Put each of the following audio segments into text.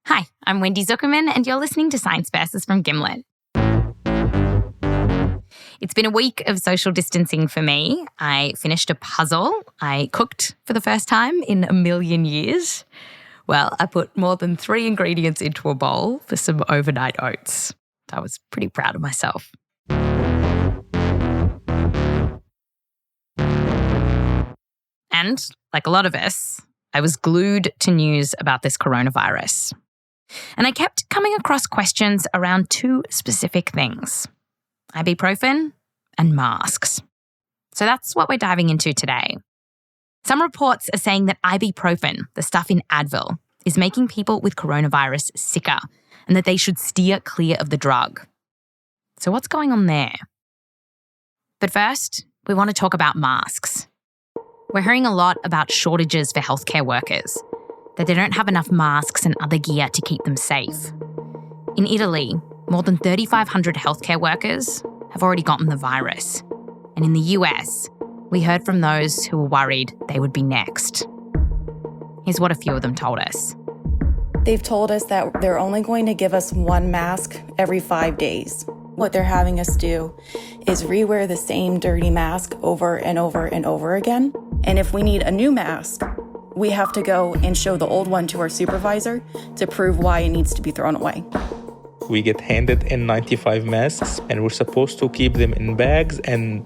Hi, I'm Wendy Zuckerman, and you're listening to Science Versus from Gimlet. It's been a week of social distancing for me. I finished a puzzle. I cooked for the first time in a million years. Well, I put more than 3 ingredients into a bowl for some overnight oats. I was pretty proud of myself. And, like a lot of us, I was glued to news about this coronavirus. And I kept coming across questions around 2 specific things: ibuprofen and masks. So that's what we're diving into today. Some reports are saying that ibuprofen, the stuff in Advil, is making people with coronavirus sicker and that they should steer clear of the drug. So what's going on there? But first, we want to talk about masks. We're hearing a lot about shortages for healthcare workers, that they don't have enough masks and other gear to keep them safe. In Italy, more than 3,500 healthcare workers have already gotten the virus. And in the US, we heard from those who were worried they would be next. Here's what a few of them told us. They've told us that they're only going to give us 1 mask every 5 days. What they're having us do is rewear the same dirty mask over and over and over again. And if we need a new mask, we have to go and show the old one to our supervisor to prove why it needs to be thrown away. We get handed N95 masks, and we're supposed to keep them in bags and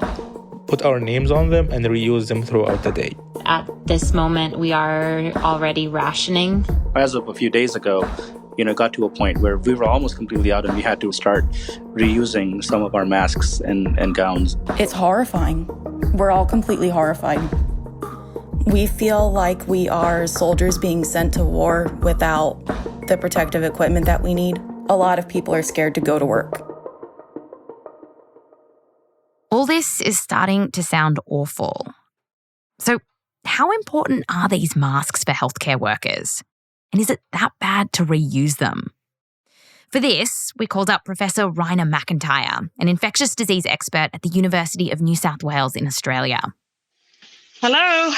put our names on them and reuse them throughout the day. At this moment, we are already rationing. As of a few days ago, it got to a point where we were almost completely out and we had to start reusing some of our masks and gowns. It's horrifying. We're all completely horrified. We feel like we are soldiers being sent to war without the protective equipment that we need. A lot of people are scared to go to work. All this is starting to sound awful. So, how important are these masks for healthcare workers? And is it that bad to reuse them? For this, we called up Professor Raina MacIntyre, an infectious disease expert at the University of New South Wales in Australia. Hello.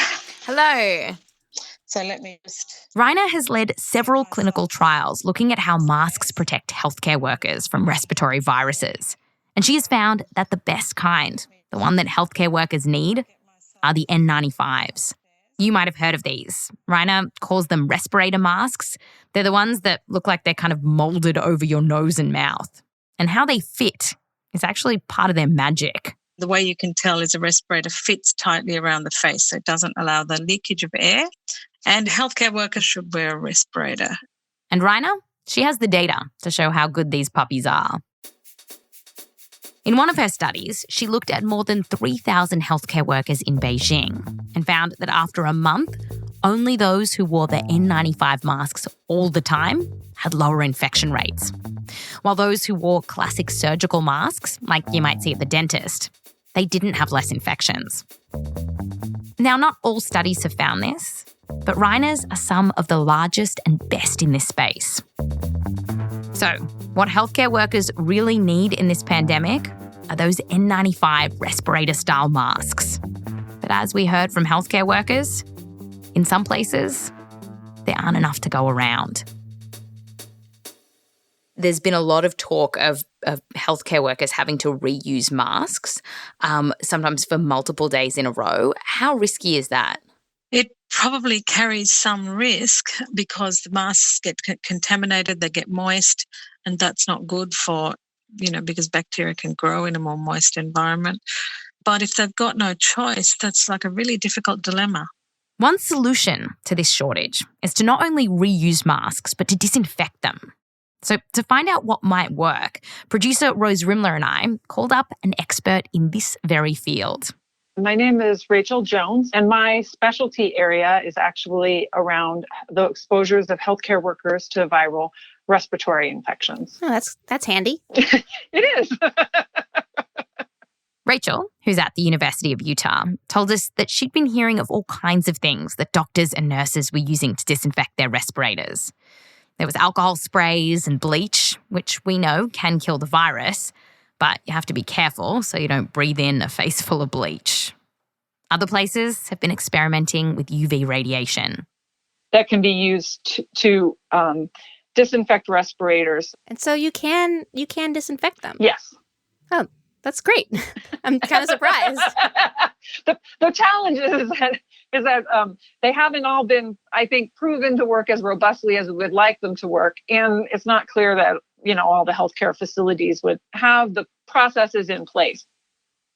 Hello. So let me just... Raina has led several clinical trials looking at how masks protect healthcare workers from respiratory viruses. And she has found that the best kind, the one that healthcare workers need, are the N95s. You might have heard of these. Raina calls them respirator masks. They're the ones that look like they're kind of moulded over your nose and mouth. And how they fit is actually part of their magic. The way you can tell is a respirator fits tightly around the face, so it doesn't allow the leakage of air. And healthcare workers should wear a respirator. And Raina, she has the data to show how good these puppies are. In one of her studies, she looked at more than 3,000 healthcare workers in Beijing and found that after a month, only those who wore their N95 masks all the time had lower infection rates, while those who wore classic surgical masks, like you might see at the dentist, they didn't have less infections. Now, not all studies have found this, but Raina's are some of the largest and best in this space. So, what healthcare workers really need in this pandemic are those N95 respirator-style masks. But as we heard from healthcare workers, in some places, there aren't enough to go around. There's been a lot of talk of healthcare workers having to reuse masks, sometimes for multiple days in a row. How risky is that? It probably carries some risk because the masks get contaminated, they get moist, and that's not good for, because bacteria can grow in a more moist environment. But if they've got no choice, that's like a really difficult dilemma. One solution to this shortage is to not only reuse masks, but to disinfect them. So to find out what might work, producer Rose Rimler and I called up an expert in this very field. My name is Rachael Jones, and my specialty area is actually around the exposures of healthcare workers to viral respiratory infections. Oh, that's handy. It is. Rachael, who's at the University of Utah, told us that she'd been hearing of all kinds of things that doctors and nurses were using to disinfect their respirators. There was alcohol sprays and bleach, which we know can kill the virus, but you have to be careful so you don't breathe in a face full of bleach. Other places have been experimenting with UV radiation. That can be used to disinfect respirators. And so you can disinfect them. Yes. Oh, that's great. I'm kind of surprised. The challenge is that they haven't all been, I think, proven to work as robustly as we would like them to work. And it's not clear that, all the healthcare facilities would have the processes in place.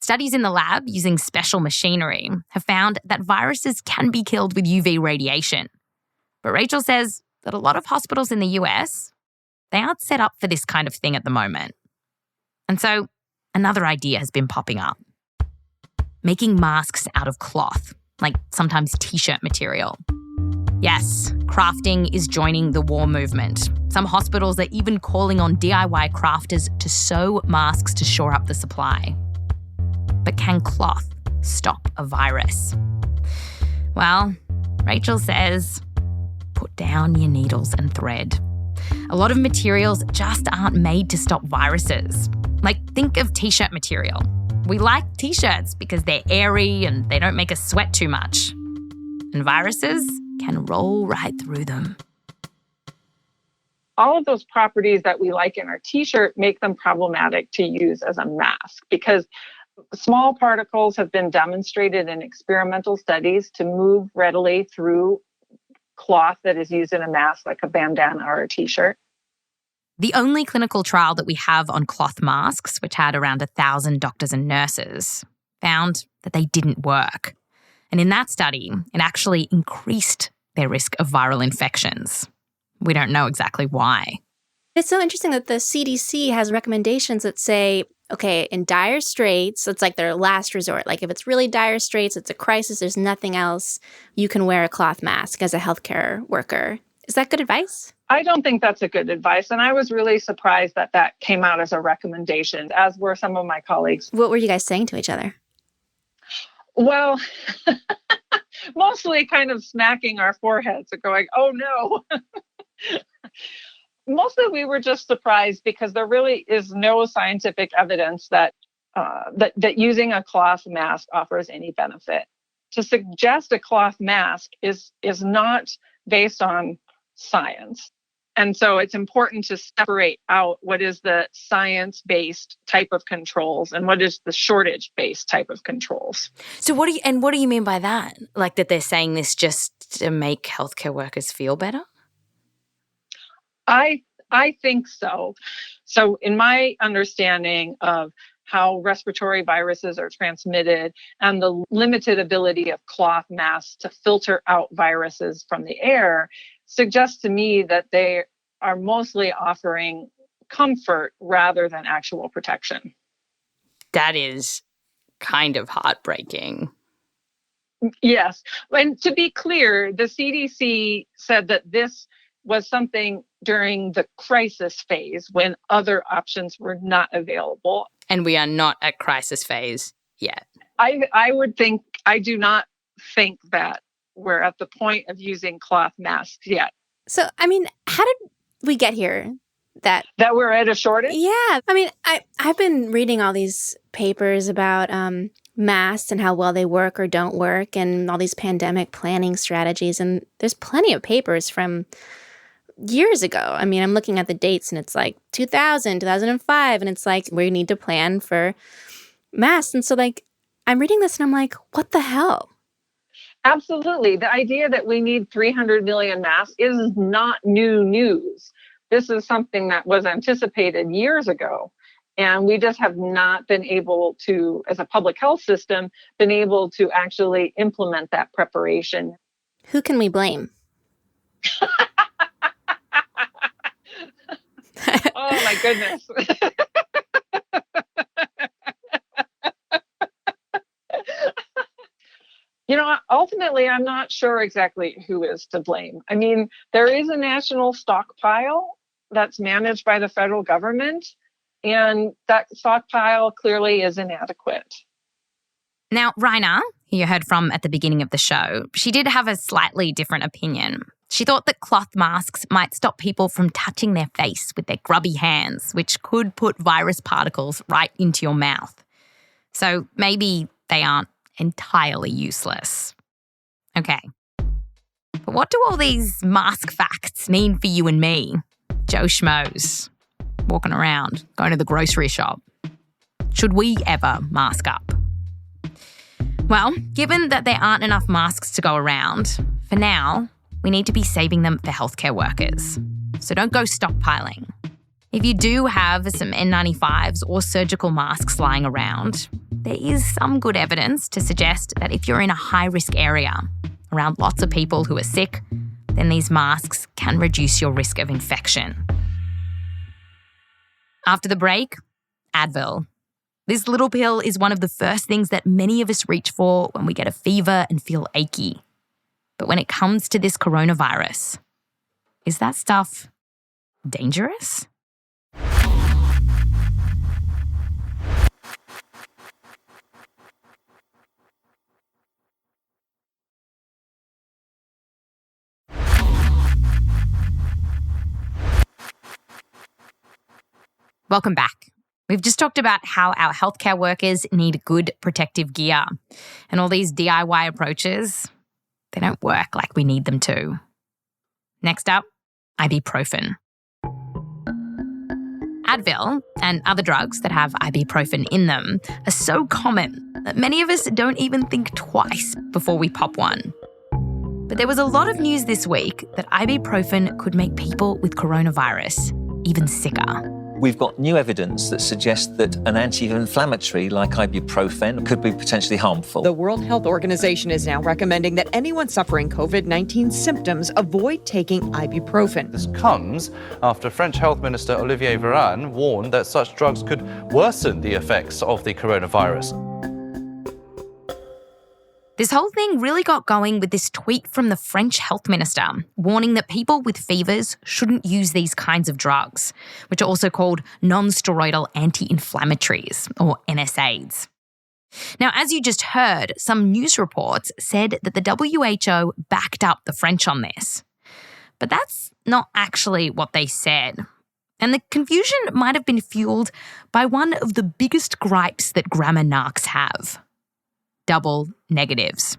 Studies in the lab using special machinery have found that viruses can be killed with UV radiation. But Rachael says that a lot of hospitals in the US, they aren't set up for this kind of thing at the moment. And so another idea has been popping up. Making masks out of cloth, like sometimes t-shirt material. Yes, crafting is joining the war movement. Some hospitals are even calling on DIY crafters to sew masks to shore up the supply. But can cloth stop a virus? Well, Rachael says, put down your needles and thread. A lot of materials just aren't made to stop viruses. Like, think of t-shirt material. We like t-shirts because they're airy and they don't make us sweat too much. And viruses can roll right through them. All of those properties that we like in our t-shirt make them problematic to use as a mask because small particles have been demonstrated in experimental studies to move readily through cloth that is used in a mask like a bandana or a t-shirt. The only clinical trial that we have on cloth masks, which had around 1,000 doctors and nurses, found that they didn't work. And in that study, it actually increased their risk of viral infections. We don't know exactly why. It's so interesting that the CDC has recommendations that say, okay, in dire straits, it's like their last resort. Like if it's really dire straits, it's a crisis, there's nothing else, you can wear a cloth mask as a healthcare worker. Is that good advice? I don't think that's a good advice. And I was really surprised that that came out as a recommendation, as were some of my colleagues. What were you guys saying to each other? Well, mostly kind of smacking our foreheads and going, oh no. Mostly we were just surprised because there really is no scientific evidence that that using a cloth mask offers any benefit. To suggest a cloth mask is not based on science. And so it's important to separate out what is the science-based type of controls and what is the shortage-based type of controls. So what do you mean by that? Like that they're saying this just to make healthcare workers feel better? I think so. So in my understanding of how respiratory viruses are transmitted and the limited ability of cloth masks to filter out viruses from the air suggests to me that they are mostly offering comfort rather than actual protection. That is kind of heartbreaking. Yes. And to be clear, the CDC said that this was something during the crisis phase when other options were not available. And we are not at crisis phase yet. I do not think that we're at the point of using cloth masks yet. So, I mean, how did we get here? That we're at a shortage? Yeah. I mean, I've been reading all these papers about masks and how well they work or don't work and all these pandemic planning strategies. And there's plenty of papers from years ago. I mean, I'm looking at the dates and it's like 2000, 2005. And it's like, we need to plan for masks. And so like, I'm reading this and I'm like, what the hell? Absolutely. The idea that we need 300 million masks is not new news. This is something that was anticipated years ago. And we just have not been able to, as a public health system, been able to actually implement that preparation. Who can we blame? Oh, my goodness. Ultimately, I'm not sure exactly who is to blame. I mean, there is a national stockpile that's managed by the federal government, and that stockpile clearly is inadequate. Now, Raina, who you heard from at the beginning of the show, she did have a slightly different opinion. She thought that cloth masks might stop people from touching their face with their grubby hands, which could put virus particles right into your mouth. So maybe they aren't entirely useless. Okay. But what do all these mask facts mean for you and me? Joe Schmoes, walking around, going to the grocery shop. Should we ever mask up? Well, given that there aren't enough masks to go around, for now, we need to be saving them for healthcare workers. So don't go stockpiling. If you do have some N95s or surgical masks lying around, there is some good evidence to suggest that if you're in a high-risk area, around lots of people who are sick, then these masks can reduce your risk of infection. After the break, Advil. This little pill is one of the first things that many of us reach for when we get a fever and feel achy. But when it comes to this coronavirus, is that stuff dangerous? Welcome back. We've just talked about how our healthcare workers need good protective gear. And all these DIY approaches, they don't work like we need them to. Next up, ibuprofen. Advil and other drugs that have ibuprofen in them are so common that many of us don't even think twice before we pop one. But there was a lot of news this week that ibuprofen could make people with coronavirus even sicker. We've got new evidence that suggests that an anti-inflammatory like ibuprofen could be potentially harmful. The World Health Organization is now recommending that anyone suffering COVID-19 symptoms avoid taking ibuprofen. This comes after French Health Minister Olivier Véran warned that such drugs could worsen the effects of the coronavirus. This whole thing really got going with this tweet from the French health minister warning that people with fevers shouldn't use these kinds of drugs, which are also called non-steroidal anti-inflammatories, or NSAIDs. Now, as you just heard, some news reports said that the WHO backed up the French on this. But that's not actually what they said. And the confusion might have been fueled by one of the biggest gripes that grammar narcs have: double negatives.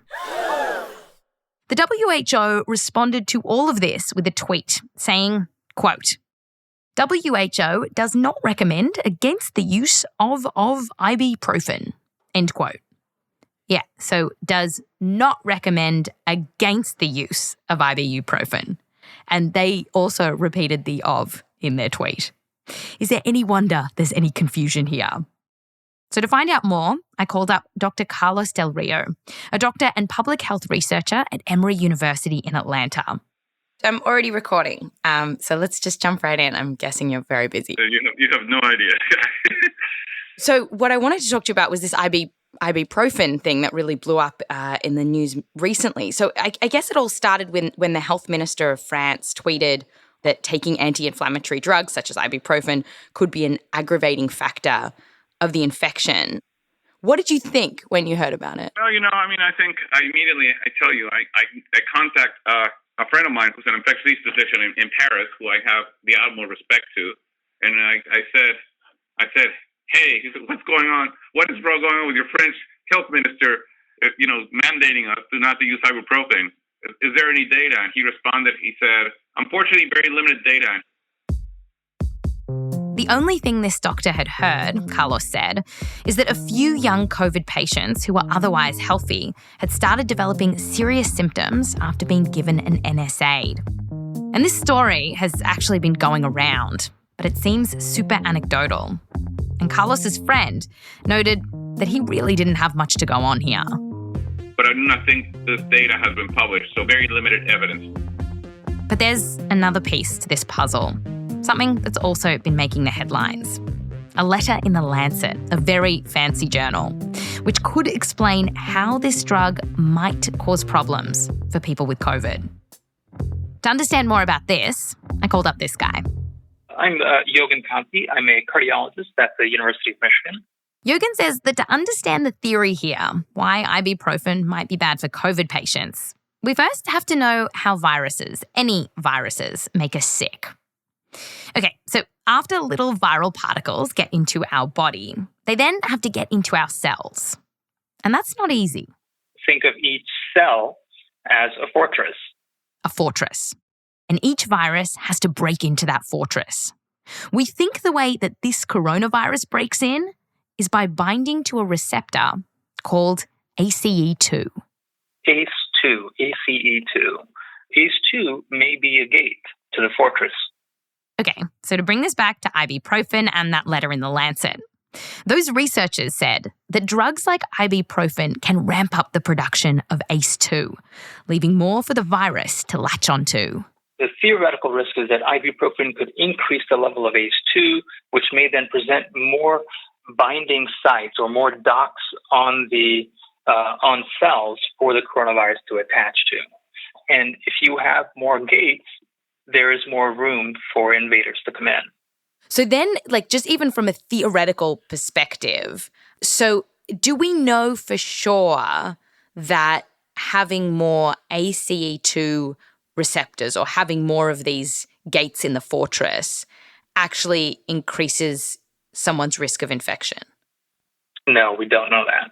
The WHO responded to all of this with a tweet saying, quote, WHO does not recommend against the use of ibuprofen, end quote. Yeah, so does not recommend against the use of ibuprofen. And they also repeated the of in their tweet. Is there any wonder there's any confusion here? So to find out more, I called up Dr. Carlos Del Rio, a doctor and public health researcher at Emory University in Atlanta. I'm already recording, so let's just jump right in. I'm guessing you're very busy. You have no idea. So what I wanted to talk to you about was this ibuprofen thing that really blew up in the news recently. So I guess it all started when the health minister of France tweeted that taking anti-inflammatory drugs such as ibuprofen could be an aggravating factor of the infection. What did you think when you heard about it? Well, I think I tell you, I contact a friend of mine who's an infectious physician in Paris, who I have the utmost respect to. And I said, hey, he said, what's going on? What is going on with your French health minister, mandating us not to use ibuprofen? Is there any data? And he responded, he said, unfortunately, very limited data. The only thing this doctor had heard, Carlos said, is that a few young COVID patients who were otherwise healthy had started developing serious symptoms after being given an NSAID. And this story has actually been going around, but it seems super anecdotal. And Carlos's friend noted that he really didn't have much to go on here. But I do not think this data has been published, so very limited evidence. But there's another piece to this puzzle. Something that's also been making the headlines. A letter in The Lancet, a very fancy journal, which could explain how this drug might cause problems for people with COVID. To understand more about this, I called up this guy. I'm Yogendra Kanthi. I'm a cardiologist at the University of Michigan. Yogen says that to understand the theory here, why ibuprofen might be bad for COVID patients, we first have to know how viruses, any viruses, make us sick. Okay, so after little viral particles get into our body, they then have to get into our cells. And that's not easy. Think of each cell as a fortress. A fortress. and each virus has to break into that fortress. We think the way that this coronavirus breaks in is by binding to a receptor called ACE2. ACE2, ACE2. ACE2 may be a gate to the fortress. Okay, so to bring this back to ibuprofen and that letter in The Lancet, those researchers said that drugs like ibuprofen can ramp up the production of ACE2, leaving more for the virus to latch onto. The theoretical risk is that ibuprofen could increase the level of ACE2, which may then present more binding sites or more docks on cells for the coronavirus to attach to. And if you have more gates, there is more room for invaders to come in. So then, just even from a theoretical perspective, so do we know for sure that having more ACE2 receptors or having more of these gates in the fortress actually increases someone's risk of infection? No, we don't know that.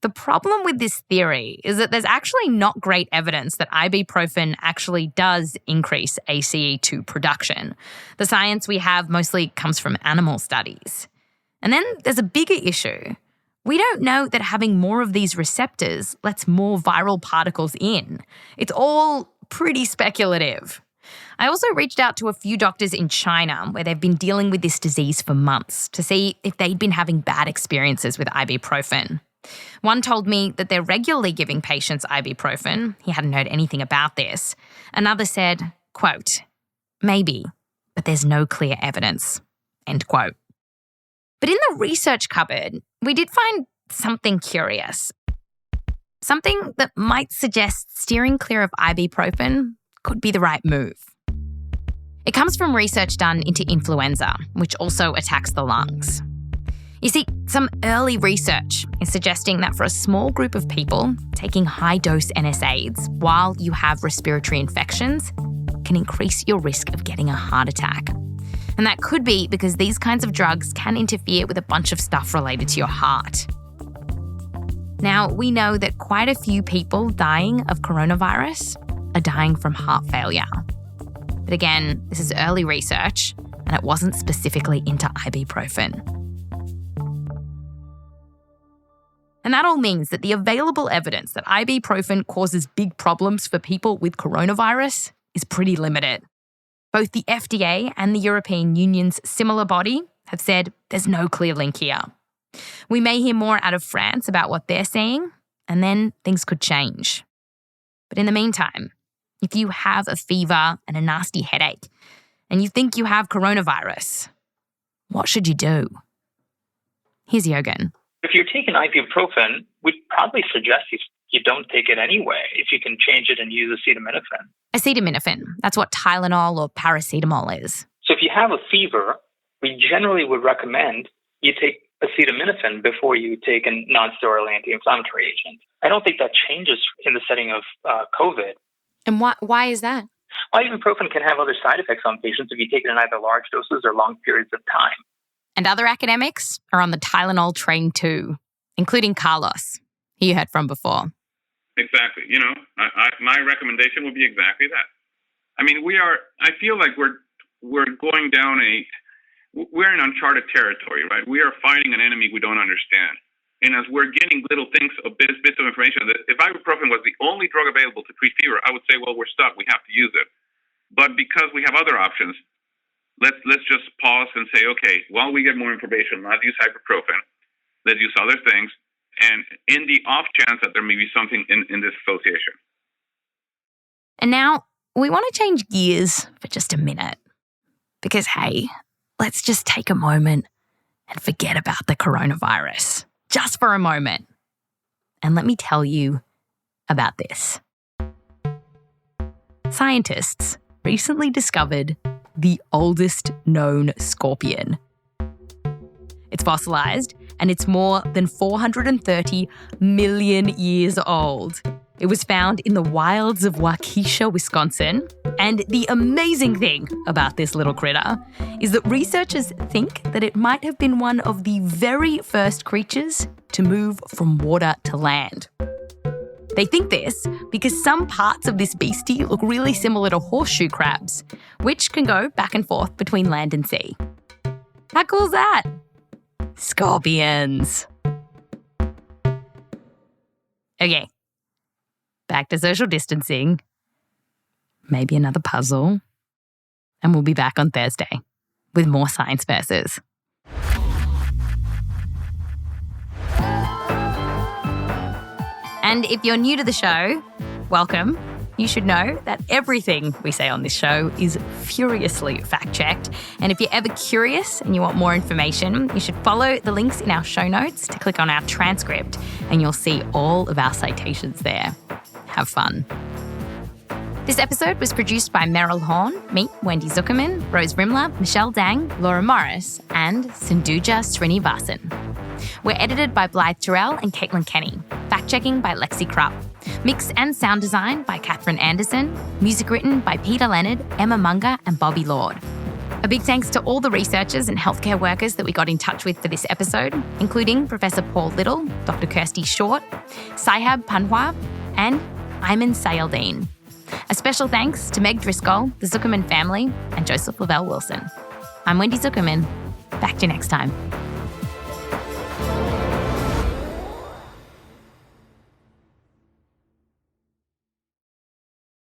The problem with this theory is that there's actually not great evidence that ibuprofen actually does increase ACE2 production. The science we have mostly comes from animal studies. And then there's a bigger issue. We don't know that having more of these receptors lets more viral particles in. It's all pretty speculative. I also reached out to a few doctors in China where they've been dealing with this disease for months to see if they'd been having bad experiences with ibuprofen. One told me that they're regularly giving patients ibuprofen. He hadn't heard anything about this. Another said, quote, maybe, but there's no clear evidence, end quote. But in the research cupboard, we did find something curious. Something that might suggest steering clear of ibuprofen could be the right move. It comes from research done into influenza, which also attacks the lungs. You see, some early research is suggesting that for a small group of people, taking high-dose NSAIDs while you have respiratory infections can increase your risk of getting a heart attack. And that could be because these kinds of drugs can interfere with a bunch of stuff related to your heart. Now, we know that quite a few people dying of coronavirus are dying from heart failure. But again, this is early research, and it wasn't specifically into ibuprofen. And that all means that the available evidence that ibuprofen causes big problems for people with coronavirus is pretty limited. Both the FDA and the European Union's similar body have said there's no clear link here. We may hear more out of France about what they're seeing, and then things could change. But in the meantime, if you have a fever and a nasty headache, and you think you have coronavirus, what should you do? Here's Yogen. If you're taking ibuprofen, we'd probably suggest you don't take it anyway if you can change it and use acetaminophen. Acetaminophen, that's what Tylenol or paracetamol is. So if you have a fever, we generally would recommend you take acetaminophen before you take a non-steroidal anti-inflammatory agent. I don't think that changes in the setting of COVID. And why is that? Ibuprofen can have other side effects on patients if you take it in either large doses or long periods of time. And other academics are on the Tylenol train too, including Carlos, who you heard from before. Exactly. My recommendation would be exactly that. I mean, I feel like we're going down we're in uncharted territory, right? We are fighting an enemy we don't understand. And as we're getting little things, bits of information, that if ibuprofen was the only drug available to treat fever, I would say, well, we're stuck. We have to use it. But because we have other options, let's just pause and say, okay, while we get more information, let's use ibuprofen. Let's use other things. And in the off chance that there may be something in this association. And now we want to change gears for just a minute. Because, hey, let's just take a moment and forget about the coronavirus. Just for a moment. And let me tell you about this. Scientists recently discovered the oldest known scorpion. It's fossilized, and it's more than 430 million years old. It was found in the wilds of Waukesha, Wisconsin. And the amazing thing about this little critter is that researchers think that it might have been one of the very first creatures to move from water to land. They think this because some parts of this beastie look really similar to horseshoe crabs, which can go back and forth between land and sea. How cool is that? Scorpions. Okay, back to social distancing, maybe another puzzle, and we'll be back on Thursday with more Science Verses. And if you're new to the show, welcome. You should know that everything we say on this show is furiously fact-checked. And if you're ever curious and you want more information, you should follow the links in our show notes to click on our transcript, and you'll see all of our citations there. Have fun. This episode was produced by Meryl Horn, me, Wendy Zuckerman, Rose Rimler, Michelle Dang, Laura Morris, and Sindhuja Srinivasan. We're edited by Blythe Terrell and Caitlin Kenny. Fact-checking by Lexi Krupp. Mix and sound design by Catherine Anderson. Music written by Peter Leonard, Emma Munger, and Bobby Lord. A big thanks to all the researchers and healthcare workers that we got in touch with for this episode, including Professor Paul Little, Dr. Kirsty Short, Sahab Panhwa, and Ayman Sayaldeen. A special thanks to Meg Driscoll, the Zuckerman family, and Joseph Lavelle Wilson. I'm Wendy Zuckerman. Back to you next time.